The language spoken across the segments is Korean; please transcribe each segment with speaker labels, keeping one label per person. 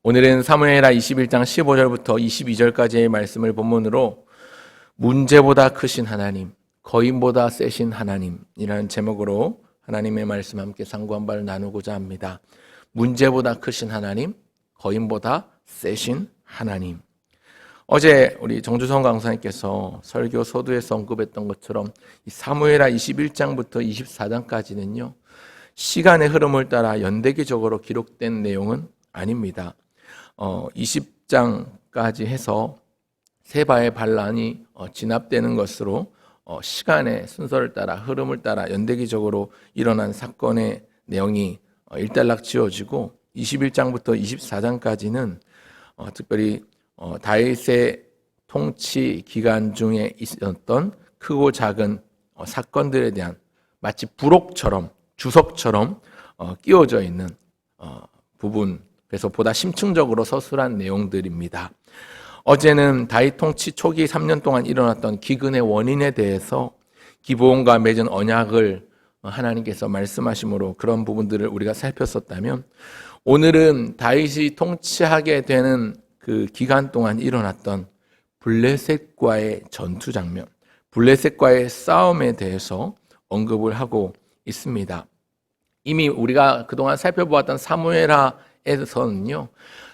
Speaker 1: 오늘은 사무엘하 21장 15절부터 22절까지의 말씀을 본문으로 문제보다 크신 하나님, 거인보다 세신 하나님이라는 제목으로 하나님의 말씀 함께 상고한 바를 나누고자 합니다. 문제보다 크신 하나님, 거인보다 세신 하나님. 어제 우리 정주성 강사님께서 설교 서두에서 언급했던 것처럼 사무엘하 21장부터 24장까지는요, 시간의 흐름을 따라 연대기적으로 기록된 내용은 아닙니다. 20장까지 해서 세바의 반란이 진압되는 것으로 시간의 순서를 따라 흐름을 따라 연대기적으로 일어난 사건의 내용이 일단락 지어지고 21장부터 24장까지는 특별히 다윗의 통치 기간 중에 있었던 크고 작은 사건들에 대한 마치 부록처럼 주석처럼 끼워져 있는 부분, 그래서 보다 심층적으로 서술한 내용들입니다. 어제는 다윗 통치 초기 3년 동안 일어났던 기근의 원인에 대해서 기브온과 맺은 언약을 하나님께서 말씀하심으로 그런 부분들을 우리가 살폈었다면, 오늘은 다윗이 통치하게 되는 그 기간 동안 일어났던 블레셋과의 전투 장면, 블레셋과의 싸움에 대해서 언급을 하고 있습니다. 이미 우리가 그동안 살펴보았던 사무엘하에서는요,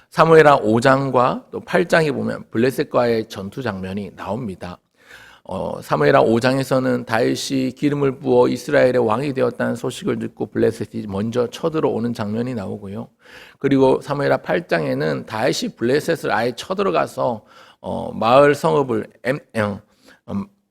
Speaker 1: 사무엘하 5장과 또 8장에 보면 블레셋과의 전투 장면이 나옵니다. 사무엘하 5장에서는 다윗이 기름을 부어 이스라엘의 왕이 되었다는 소식을 듣고 블레셋이 먼저 쳐들어오는 장면이 나오고요. 그리고 사무엘하 8장에는 다윗이 블레셋을 아예 쳐들어가서 마을 성읍을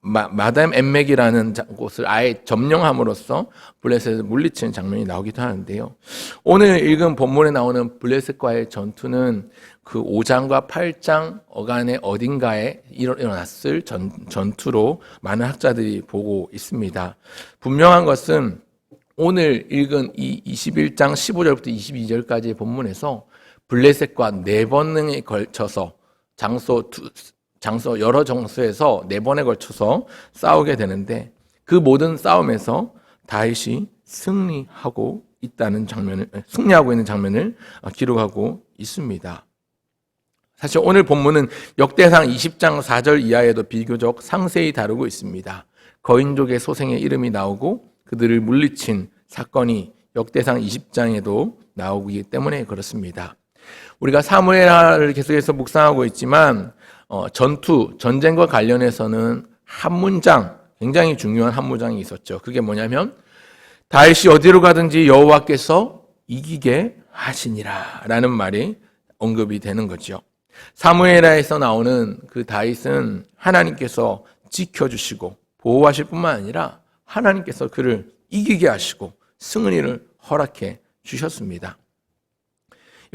Speaker 1: 마담 엠맥이라는 곳을 아예 점령함으로써 블레셋을 물리치는 장면이 나오기도 하는데요. 오늘 읽은 본문에 나오는 블레셋과의 전투는 그 5장과 8장 어간의 어딘가에 일어났을 전투로 많은 학자들이 보고 있습니다. 분명한 것은 오늘 읽은 이 21장 15절부터 22절까지의 본문에서 블레셋과 4번에 걸쳐서 여러 장소에서 4번에 걸쳐서 싸우게 되는데, 그 모든 싸움에서 다윗이 승리하고 있는 장면을 기록하고 있습니다. 사실 오늘 본문은 역대상 20장 4절 이하에도 비교적 상세히 다루고 있습니다. 거인족의 소생의 이름이 나오고 그들을 물리친 사건이 역대상 20장에도 나오기 때문에 그렇습니다. 우리가 사무엘하를 계속해서 묵상하고 있지만 전쟁과 관련해서는 한 문장, 굉장히 중요한 한 문장이 있었죠. 그게 뭐냐면 다윗이 어디로 가든지 여호와께서 이기게 하시니라 라는 말이 언급이 되는 거죠. 사무엘하에서 나오는 그 다윗은 하나님께서 지켜주시고 보호하실 뿐만 아니라 하나님께서 그를 이기게 하시고 승리를 허락해 주셨습니다.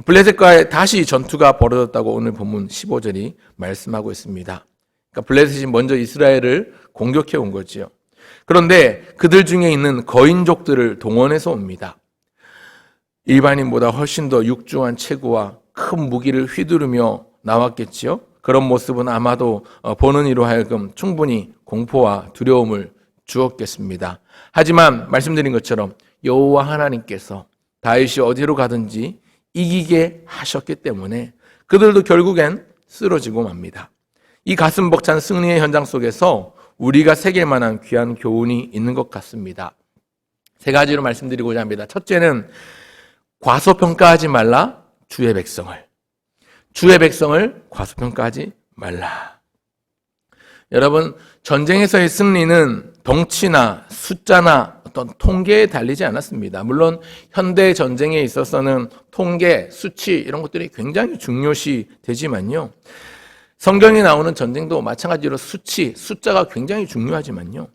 Speaker 1: 블레셋과의 다시 전투가 벌어졌다고 오늘 본문 15절이 말씀하고 있습니다. 그러니까 블레셋이 먼저 이스라엘을 공격해 온 거지요. 그런데 그들 중에 있는 거인족들을 동원해서 옵니다. 일반인보다 훨씬 더 육중한 체구와 큰 무기를 휘두르며 나왔겠지요. 그런 모습은 아마도 보는 이로 하여금 충분히 공포와 두려움을 주었겠습니다. 하지만 말씀드린 것처럼 여호와 하나님께서 다윗이 어디로 가든지 이기게 하셨기 때문에 그들도 결국엔 쓰러지고 맙니다. 이 가슴 벅찬 승리의 현장 속에서 우리가 새길 만한 귀한 교훈이 있는 것 같습니다. 3가지로 말씀드리고자 합니다. 첫째는 과소평가하지 말라. 주의 백성을 과소평가하지 말라. 여러분, 전쟁에서의 승리는 덩치나 숫자나 어떤 통계에 달리지 않았습니다. 물론 현대 전쟁에 있어서는 통계, 수치 이런 것들이 굉장히 중요시 되지만요, 성경에 나오는 전쟁도 마찬가지로 수치, 숫자가 굉장히 중요하지만요,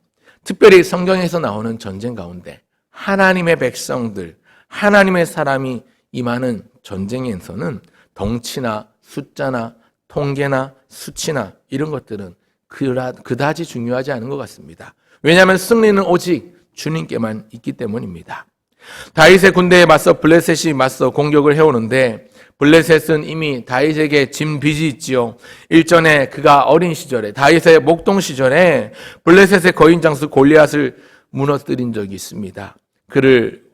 Speaker 1: 특별히 성경에서 나오는 전쟁 가운데 하나님의 백성들, 하나님의 사람이 임하는 전쟁에서는 덩치나 숫자나 통계나 수치나 이런 것들은 그다지 중요하지 않은 것 같습니다. 왜냐하면 승리는 오직 주님께만 있기 때문입니다. 다윗의 군대에 맞서 블레셋이 맞서 공격을 해오는데, 블레셋은 이미 다윗에게 진 빚이 있지요. 일전에 그가 어린 시절에, 다윗의 목동 시절에 블레셋의 거인 장수 골리앗을 무너뜨린 적이 있습니다. 그를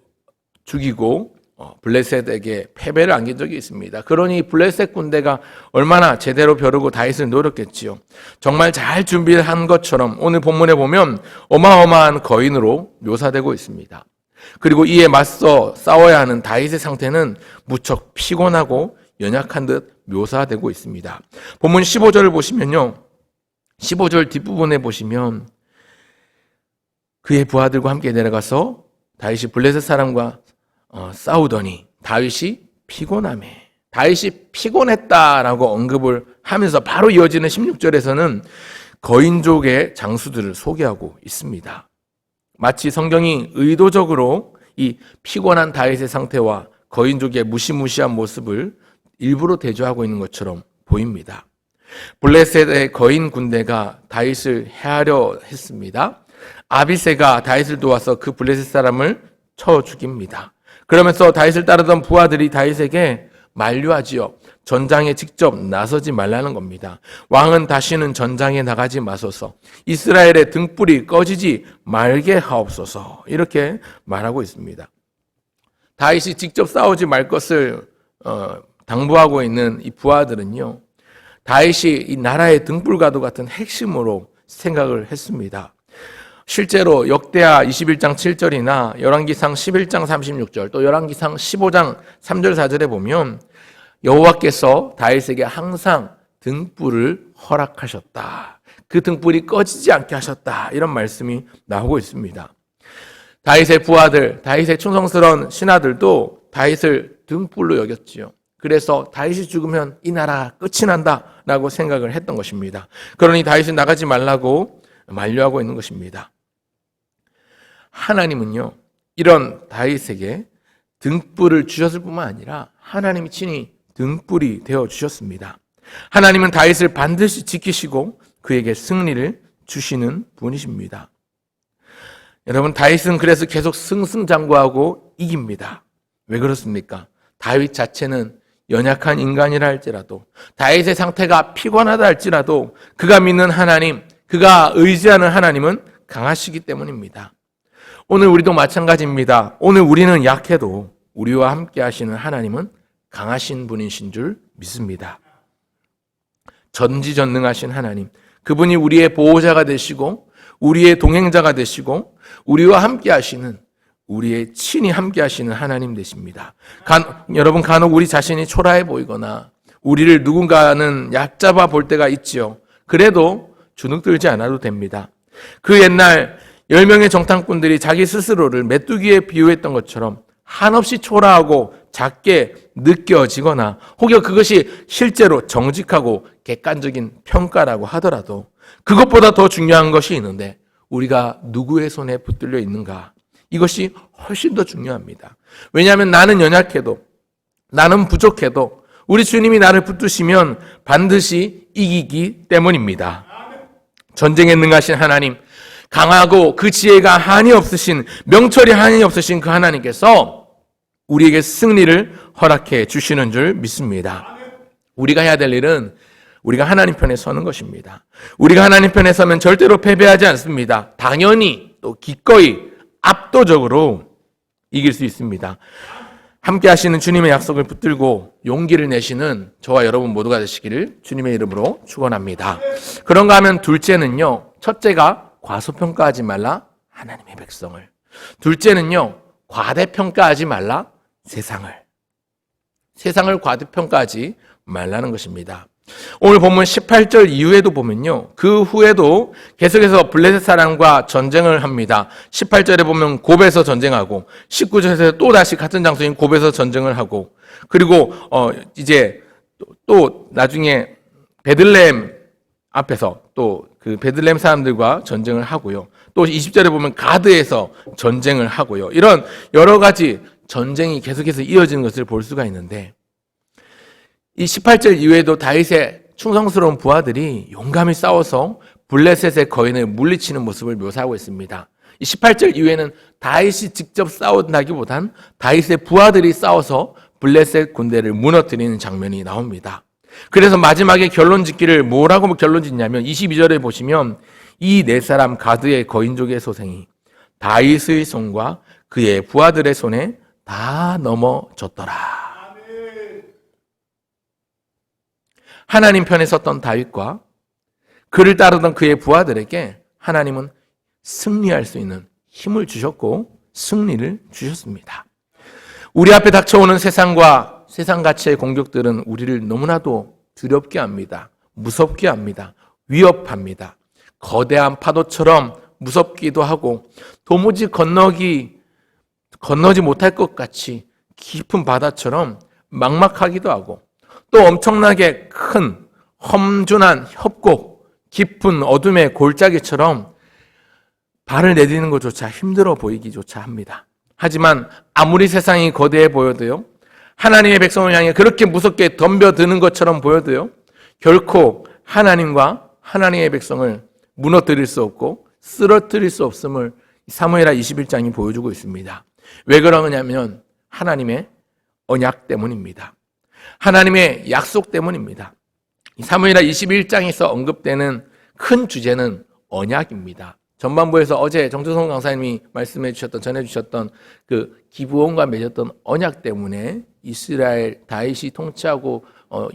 Speaker 1: 죽이고 블레셋에게 패배를 안긴 적이 있습니다. 그러니 블레셋 군대가 얼마나 제대로 벼르고 다윗을 노렸겠지요. 정말 잘 준비를 한 것처럼 오늘 본문에 보면 어마어마한 거인으로 묘사되고 있습니다. 그리고 이에 맞서 싸워야 하는 다윗의 상태는 무척 피곤하고 연약한 듯 묘사되고 있습니다. 본문 15절을 보시면요. 15절 뒷부분에 보시면 그의 부하들과 함께 내려가서 다윗이 블레셋 사람과 싸우더니 다윗이 피곤하매. 다윗이 피곤했다라고 언급을 하면서 바로 이어지는 16절에서는 거인족의 장수들을 소개하고 있습니다. 마치 성경이 의도적으로 이 피곤한 다윗의 상태와 거인족의 무시무시한 모습을 일부러 대조하고 있는 것처럼 보입니다. 블레셋의 거인 군대가 다윗을 해하려 했습니다. 아비새가 다윗을 도와서 그 블레셋 사람을 쳐 죽입니다. 그러면서 다윗을 따르던 부하들이 다윗에게 만류하지요. 전장에 직접 나서지 말라는 겁니다. 왕은 다시는 전장에 나가지 마소서. 이스라엘의 등불이 꺼지지 말게 하옵소서. 이렇게 말하고 있습니다. 다윗이 직접 싸우지 말 것을 당부하고 있는 이 부하들은요. 다윗이 이 나라의 등불과도 같은 핵심으로 생각을 했습니다. 실제로 역대하 21장 7절이나 열왕기상 11장 36절 또 열왕기상 15장 3절 4절에 보면 여호와께서 다윗에게 항상 등불을 허락하셨다. 그 등불이 꺼지지 않게 하셨다. 이런 말씀이 나오고 있습니다. 다윗의 부하들, 다윗의 충성스러운 신하들도 다윗을 등불로 여겼지요. 그래서 다윗이 죽으면 이 나라가 끝이 난다라고 생각을 했던 것입니다. 그러니 다윗은 나가지 말라고 만류하고 있는 것입니다. 하나님은요, 이런 다윗에게 등불을 주셨을 뿐만 아니라 하나님이 친히 등불이 되어 주셨습니다. 하나님은 다윗을 반드시 지키시고 그에게 승리를 주시는 분이십니다. 여러분, 다윗은 그래서 계속 승승장구하고 이깁니다. 왜 그렇습니까? 다윗 자체는 연약한 인간이라 할지라도, 다윗의 상태가 피곤하다 할지라도 그가 믿는 하나님, 그가 의지하는 하나님은 강하시기 때문입니다. 오늘 우리도 마찬가지입니다. 오늘 우리는 약해도 우리와 함께 하시는 하나님은 강하신 분이신 줄 믿습니다. 전지전능하신 하나님, 그분이 우리의 보호자가 되시고 우리의 동행자가 되시고 우리와 함께 하시는, 우리의 친히 함께 하시는 하나님 되십니다. 여러분, 간혹 우리 자신이 초라해 보이거나 우리를 누군가는 얕잡아 볼 때가 있지요. 그래도 주눅들지 않아도 됩니다. 그 옛날 10명의 정탐꾼들이 자기 스스로를 메뚜기에 비유했던 것처럼 한없이 초라하고 작게 느껴지거나 혹여 그것이 실제로 정직하고 객관적인 평가라고 하더라도 그것보다 더 중요한 것이 있는데 우리가 누구의 손에 붙들려 있는가, 이것이 훨씬 더 중요합니다. 왜냐하면 나는 연약해도, 나는 부족해도 우리 주님이 나를 붙드시면 반드시 이기기 때문입니다. 전쟁에 능하신 하나님, 강하고 그 지혜가 한이 없으신, 명철이 한이 없으신 그 하나님께서 우리에게 승리를 허락해 주시는 줄 믿습니다. 우리가 해야 될 일은 우리가 하나님 편에 서는 것입니다. 우리가 하나님 편에 서면 절대로 패배하지 않습니다. 당연히 또 기꺼이 압도적으로 이길 수 있습니다. 함께 하시는 주님의 약속을 붙들고 용기를 내시는 저와 여러분 모두가 되시기를 주님의 이름으로 축원합니다. 그런가 하면 둘째는요, 첫째가 과소평가하지 말라 하나님의 백성을, 둘째는요, 과대평가하지 말라 세상을 과대평가하지 말라는 것입니다. 오늘 본문 18절 이후에도 보면요, 그 후에도 계속해서 블레셋 사람과 전쟁을 합니다. 18절에 보면 곱에서 전쟁하고 19절에서 또 다시 같은 장소인 곱에서 전쟁을 하고, 그리고 이제 또 나중에 베들레헴 앞에서 또 그 베들레헴 사람들과 전쟁을 하고요. 또 20절에 보면 가드에서 전쟁을 하고요. 이런 여러 가지 전쟁이 계속해서 이어지는 것을 볼 수가 있는데, 이 18절 이후에도 다윗의 충성스러운 부하들이 용감히 싸워서 블레셋의 거인을 물리치는 모습을 묘사하고 있습니다. 이 18절 이후에는 다윗이 직접 싸운다기보단 다윗의 부하들이 싸워서 블레셋 군대를 무너뜨리는 장면이 나옵니다. 그래서 마지막에 결론 짓기를 뭐라고 결론 짓냐면 22절에 보시면 이 네 사람 가드의 거인족의 소생이 다윗의 손과 그의 부하들의 손에 다 넘어졌더라. 하나님 편에 섰던 다윗과 그를 따르던 그의 부하들에게 하나님은 승리할 수 있는 힘을 주셨고 승리를 주셨습니다. 우리 앞에 닥쳐오는 세상과 세상 가치의 공격들은 우리를 너무나도 두렵게 합니다. 무섭게 합니다. 위협합니다. 거대한 파도처럼 무섭기도 하고 도무지 건너지 못할 것 같이 깊은 바다처럼 막막하기도 하고 또 엄청나게 큰 험준한 협곡, 깊은 어둠의 골짜기처럼 발을 내디는 것조차 힘들어 보이기조차 합니다. 하지만 아무리 세상이 거대해 보여도요, 하나님의 백성을 향해 그렇게 무섭게 덤벼드는 것처럼 보여도요, 결코 하나님과 하나님의 백성을 무너뜨릴 수 없고 쓰러뜨릴 수 없음을 사무엘하 21장이 보여주고 있습니다. 왜 그러냐면 하나님의 언약 때문입니다. 하나님의 약속 때문입니다. 사무엘하 21장에서 언급되는 큰 주제는 언약입니다. 전반부에서 어제 정주성 강사님이 말씀해 주셨던, 전해 주셨던 그 기브온과 맺었던 언약 때문에 이스라엘 다윗이 통치하고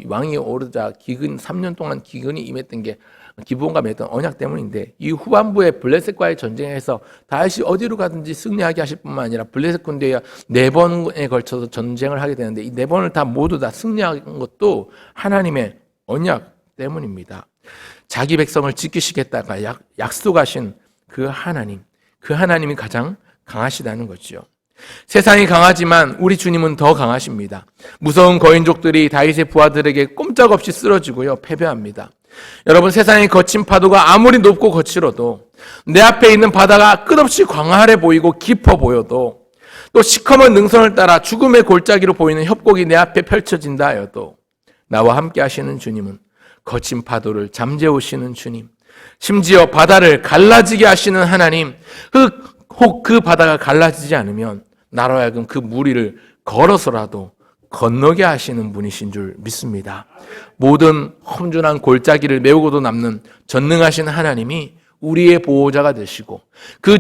Speaker 1: 왕이 오르자 3년 동안 기근이 임했던 게 기브온과 맺었던 언약 때문인데, 이 후반부에 블레셋과의 전쟁에서 다윗이 어디로 가든지 승리하게 하실 뿐만 아니라 블레셋 군대와 4번에 걸쳐서 전쟁을 하게 되는데 이 4번을 다 모두 다 승리한 것도 하나님의 언약 때문입니다. 자기 백성을 지키시겠다가 약속하신 그 하나님이 가장 강하시다는 거죠. 세상이 강하지만 우리 주님은 더 강하십니다. 무서운 거인족들이 다윗의 부하들에게 꼼짝없이 쓰러지고요, 패배합니다. 여러분, 세상의 거친 파도가 아무리 높고 거칠어도, 내 앞에 있는 바다가 끝없이 광활해 보이고 깊어 보여도, 또 시커먼 능선을 따라 죽음의 골짜기로 보이는 협곡이 내 앞에 펼쳐진다 하여도 나와 함께 하시는 주님은 거친 파도를 잠재우시는 주님, 심지어 바다를 갈라지게 하시는 하나님, 혹 그 바다가 갈라지지 않으면 나로 하여금 그 무리를 걸어서라도 건너게 하시는 분이신 줄 믿습니다. 모든 험준한 골짜기를 메우고도 남는 전능하신 하나님이 우리의 보호자가 되시고, 그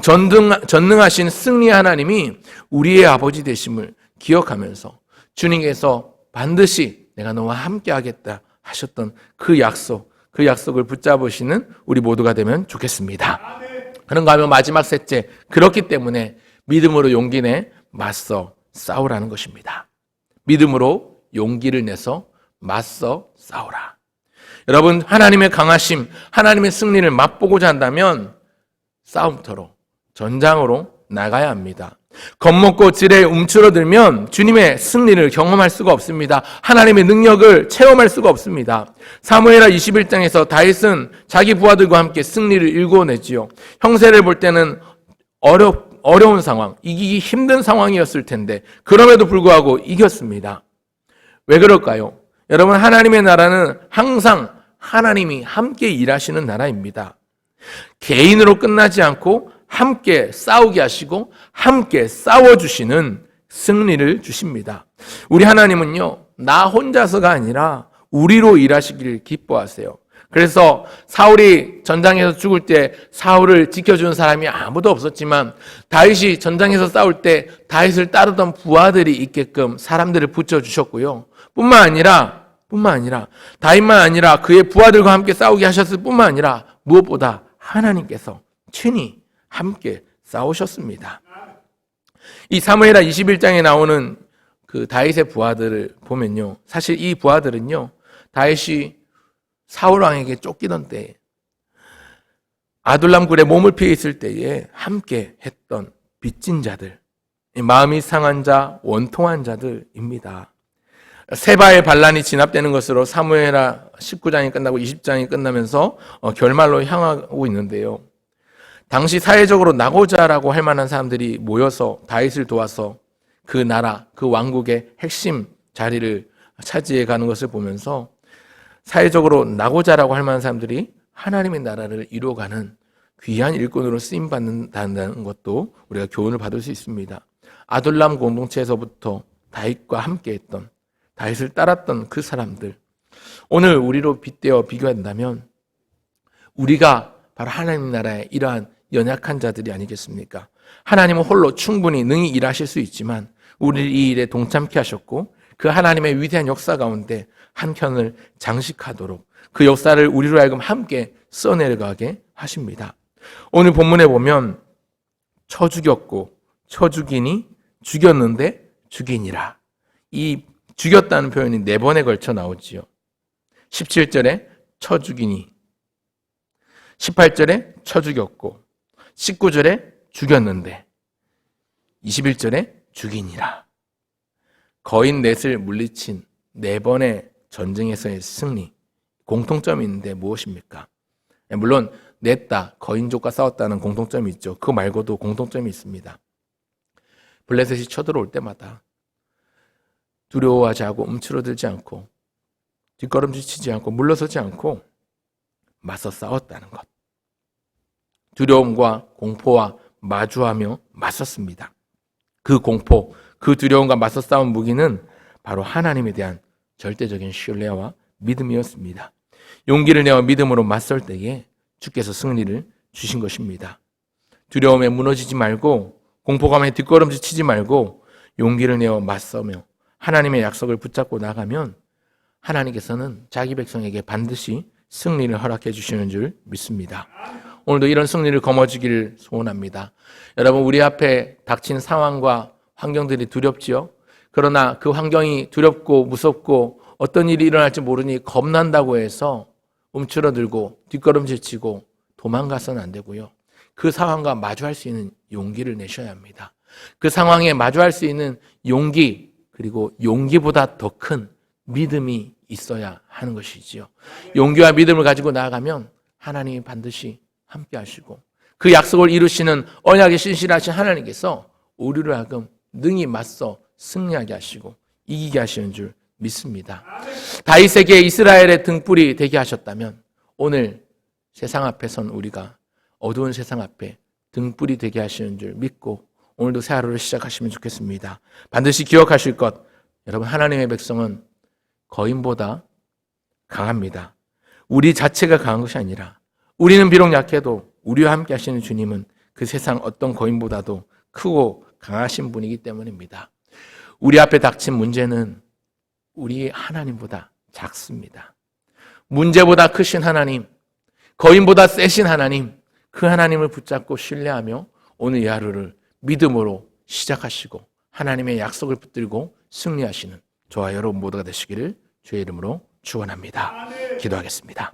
Speaker 1: 전능하신 승리 하나님이 우리의 아버지 되심을 기억하면서 주님께서 반드시 내가 너와 함께 하겠다 하셨던 그 약속을 붙잡으시는 우리 모두가 되면 좋겠습니다. 그런가 하면 마지막 셋째, 그렇기 때문에 믿음으로 용기 내 맞서 싸우라는 것입니다. 믿음으로 용기를 내서 맞서 싸우라. 여러분, 하나님의 강하심, 하나님의 승리를 맛보고자 한다면 싸움터로, 전장으로 나가야 합니다. 겁먹고 지레 움츠러들면 주님의 승리를 경험할 수가 없습니다. 하나님의 능력을 체험할 수가 없습니다. 사무엘하 21장에서 다윗은 자기 부하들과 함께 승리를 일궈내지요. 형세를 볼 때는 어려운 상황, 이기기 힘든 상황이었을 텐데 그럼에도 불구하고 이겼습니다. 왜 그럴까요? 여러분, 하나님의 나라는 항상 하나님이 함께 일하시는 나라입니다. 개인으로 끝나지 않고 함께 싸우게 하시고 함께 싸워주시는 승리를 주십니다. 우리 하나님은요, 나 혼자서가 아니라 우리로 일하시기를 기뻐하세요. 그래서 사울이 전장에서 죽을 때 사울을 지켜주는 사람이 아무도 없었지만 다윗이 전장에서 싸울 때 다윗을 따르던 부하들이 있게끔 사람들을 붙여주셨고요. 뿐만 아니라 다윗만 아니라 그의 부하들과 함께 싸우게 하셨을 뿐만 아니라 무엇보다 하나님께서 친히 함께 싸우셨습니다. 이 사무엘하 21장에 나오는 그 다윗의 부하들을 보면요, 사실 이 부하들은요, 다윗이 사울 왕에게 쫓기던 때에 아둘람 굴에 몸을 피해 있을 때에 함께 했던 빚진 자들, 마음이 상한 자, 원통한 자들입니다. 세바의 반란이 진압되는 것으로 사무엘하 19장이 끝나고 20장이 끝나면서 결말로 향하고 있는데요. 당시 사회적으로 나고자라고 할 만한 사람들이 모여서 다윗을 도와서 그 나라, 그 왕국의 핵심 자리를 차지해 가는 것을 보면서 사회적으로 나고자라고 할 만한 사람들이 하나님의 나라를 이루어가는 귀한 일꾼으로 쓰임받는다는 것도 우리가 교훈을 받을 수 있습니다. 아둘람 공동체에서부터 다윗과 함께했던, 다윗을 따랐던 그 사람들, 오늘 우리로 빗대어 비교한다면 우리가 바로 하나님 나라의 이러한 연약한 자들이 아니겠습니까? 하나님은 홀로 충분히 능히 일하실 수 있지만 우리를 이 일에 동참케 하셨고 그 하나님의 위대한 역사 가운데 한 켠을 장식하도록 그 역사를 우리로 하여금 함께 써내려가게 하십니다. 오늘 본문에 보면 쳐 죽였고 쳐 죽이니 죽였는데 죽이니라. 이 죽였다는 표현이 4번에 걸쳐 나오지요. 17절에 쳐 죽이니, 18절에 쳐 죽였고, 19절에 죽였는데, 21절에 죽이니라. 거인 넷을 물리친 4번의 전쟁에서의 승리, 공통점이 있는데 무엇입니까? 물론 냈다, 거인족과 싸웠다는 공통점이 있죠. 그거 말고도 공통점이 있습니다. 블레셋이 쳐들어올 때마다 두려워하지 않고 움츠러들지 않고 뒷걸음질치지 않고 물러서지 않고 맞서 싸웠다는 것. 두려움과 공포와 마주하며 맞섰습니다. 그 공포, 그 두려움과 맞서 싸운 무기는 바로 하나님에 대한 절대적인 신뢰와 믿음이었습니다. 용기를 내어 믿음으로 맞설 때에 주께서 승리를 주신 것입니다. 두려움에 무너지지 말고 공포감에 뒷걸음질치지 말고 용기를 내어 맞서며 하나님의 약속을 붙잡고 나가면 하나님께서는 자기 백성에게 반드시 승리를 허락해 주시는 줄 믿습니다. 오늘도 이런 승리를 거머쥐기를 소원합니다. 여러분, 우리 앞에 닥친 상황과 환경들이 두렵지요? 그러나 그 환경이 두렵고 무섭고 어떤 일이 일어날지 모르니 겁난다고 해서 움츠러들고 뒷걸음질치고 도망가서는 안 되고요. 그 상황과 마주할 수 있는 용기를 내셔야 합니다. 그 상황에 마주할 수 있는 용기, 그리고 용기보다 더 큰 믿음이 있어야 하는 것이지요. 용기와 믿음을 가지고 나아가면 하나님이 반드시 함께 하시고 그 약속을 이루시는 언약에 신실하신 하나님께서 우리를 하여금 능히 맞서 승리하게 하시고 이기게 하시는 줄 믿습니다. 다윗에게 이스라엘의 등불이 되게 하셨다면 오늘 세상 앞에 선 우리가 어두운 세상 앞에 등불이 되게 하시는 줄 믿고 오늘도 새 하루를 시작하시면 좋겠습니다. 반드시 기억하실 것, 여러분, 하나님의 백성은 거인보다 강합니다. 우리 자체가 강한 것이 아니라 우리는 비록 약해도 우리와 함께 하시는 주님은 그 세상 어떤 거인보다도 크고 강하신 분이기 때문입니다. 우리 앞에 닥친 문제는 우리 하나님보다 작습니다. 문제보다 크신 하나님, 거인보다 세신 하나님, 그 하나님을 붙잡고 신뢰하며 오늘 이 하루를 믿음으로 시작하시고 하나님의 약속을 붙들고 승리하시는 저와 여러분 모두가 되시기를 주의 이름으로 축원합니다. 기도하겠습니다.